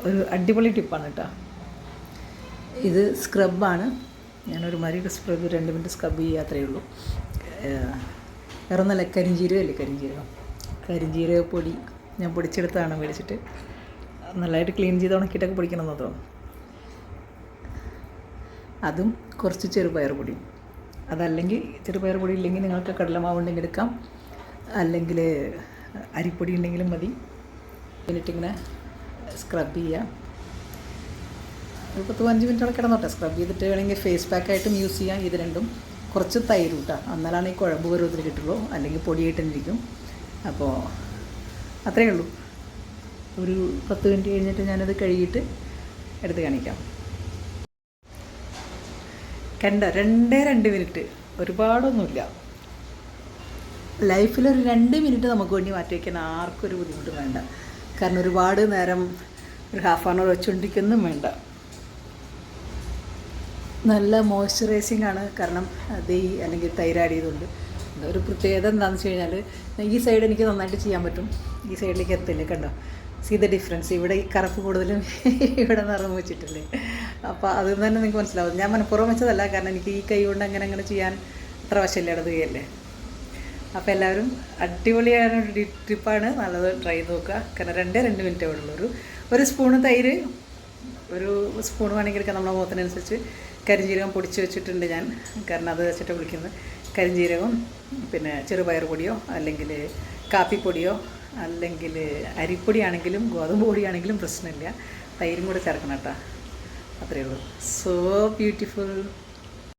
ഒരു അടിപൊളി ടിപ്പാണ് കേട്ടോ. ഇത് സ്ക്രബാണ്. ഞാനൊരു മാതിരി സ്ക്രബ് 2 മിനിറ്റ് സ്ക്രബ് ചെയ്യാത്രേ ഉള്ളൂ. വേറെ ഒന്നല്ല, കരിഞ്ജീരക പൊടി ഞാൻ പൊടിച്ചെടുത്താണ് മേടിച്ചിട്ട്. നല്ലതായിട്ട് ക്ലീൻ ചെയ്ത് ഉണക്കിയിട്ടൊക്കെ പൊടിക്കണം എന്നോ. അതും കുറച്ച് ചെറുപയർ പൊടി. അതല്ലെങ്കിൽ ചെറുപയർ പൊടി ഇല്ലെങ്കിൽ നിങ്ങൾക്ക് കടലമാവ് ഉണ്ടെങ്കിൽ എടുക്കാം, അല്ലെങ്കിൽ അരിപ്പൊടി ഉണ്ടെങ്കിലും മതി. എന്നിട്ടിങ്ങനെ സ്ക്രബ് ചെയ്യാം. ഒരു 10-15 മിനിറ്റോടെ കിടന്നോട്ടെ. സ്ക്രബ് ചെയ്തിട്ട് വേണമെങ്കിൽ ഫേസ് പാക്കായിട്ടും യൂസ് ചെയ്യാം. ഇത് രണ്ടും കുറച്ച് തൈര് കൂട്ടാം, എന്നാലാണ് ഈ കുഴമ്പ് പരുവത്തിൽ കിട്ടുള്ളൂ, അല്ലെങ്കിൽ പൊടിയായിട്ടിരിക്കും. അപ്പോൾ അത്രയേ ഉള്ളൂ. ഒരു 10 മിനിറ്റ് കഴിഞ്ഞിട്ട് ഞാനത് കഴുകിയിട്ട് എടുത്ത് കാണിക്കാം. കണ്ട 2 മിനിറ്റ്, ഒരുപാടൊന്നുമില്ല. ലൈഫിലൊരു 2 മിനിറ്റ് നമുക്ക് വേണ്ടി മാറ്റി വയ്ക്കാൻ ആർക്കും ഒരു ബുദ്ധിമുട്ടും വേണ്ട. കാരണം ഒരുപാട് നേരം ഒരു ഹാഫ് ആൻ അവർ വെച്ചുകൊണ്ടിരിക്കൊന്നും വേണ്ട. നല്ല മോയ്സ്ചറൈസിങ് ആണ്. കാരണം അല്ലെങ്കിൽ തൈര് ആഡ് ചെയ്തുകൊണ്ട് ഒരു പ്രത്യേകത എന്താണെന്ന് വെച്ച് കഴിഞ്ഞാൽ, ഈ സൈഡ് എനിക്ക് നന്നായിട്ട് ചെയ്യാൻ പറ്റും, ഈ സൈഡിലേക്ക് എത്തില്ലേ. കണ്ടോ, സീ ദ ഡിഫറൻസ്. ഇവിടെ ഈ കറുപ്പ് കൂടുതലും ഇവിടെ നിറം വെച്ചിട്ടില്ലേ. അപ്പോൾ അതിൽ നിന്ന് തന്നെ നിങ്ങൾക്ക് മനസ്സിലാവും. ഞാൻ മനഃപൂർവ്വം വെച്ചതല്ല, കാരണം എനിക്ക് ഈ കൈ കൊണ്ട് അങ്ങനെ ചെയ്യാൻ അത്ര വശമില്ല, ഇടത് കൈയല്ലേ. അപ്പോൾ എല്ലാവരും അടിപൊളിയാണ്, ഒരു ടിപ്പാണ്, നല്ലത് ട്രൈ ചെയ്ത് നോക്കുക. കാരണം 2 മിനിറ്റേ ഉള്ളൂ. ഒരു സ്പൂണ് തൈര്, ഒരു സ്പൂൺ വേണമെങ്കിൽ എടുക്കാം നമ്മുടെ മുഖത്തിനനുസരിച്ച്. കരിഞ്ജീരകം പൊടിച്ച് വെച്ചിട്ടുണ്ട് ഞാൻ, കാരണം അത് വെച്ചിട്ട് വിളിക്കുന്നത്. കരിഞ്ജീരകം, പിന്നെ ചെറുപയർ പൊടിയോ അല്ലെങ്കിൽ കാപ്പിപ്പൊടിയോ അല്ലെങ്കിൽ അരിപ്പൊടിയാണെങ്കിലും ഗോതമ്പ് പൊടിയാണെങ്കിലും പ്രശ്നമില്ല. തൈരും കൂടെ ചേർക്കണം കേട്ടോ. അത്രയേ ഉള്ളൂ. So beautiful.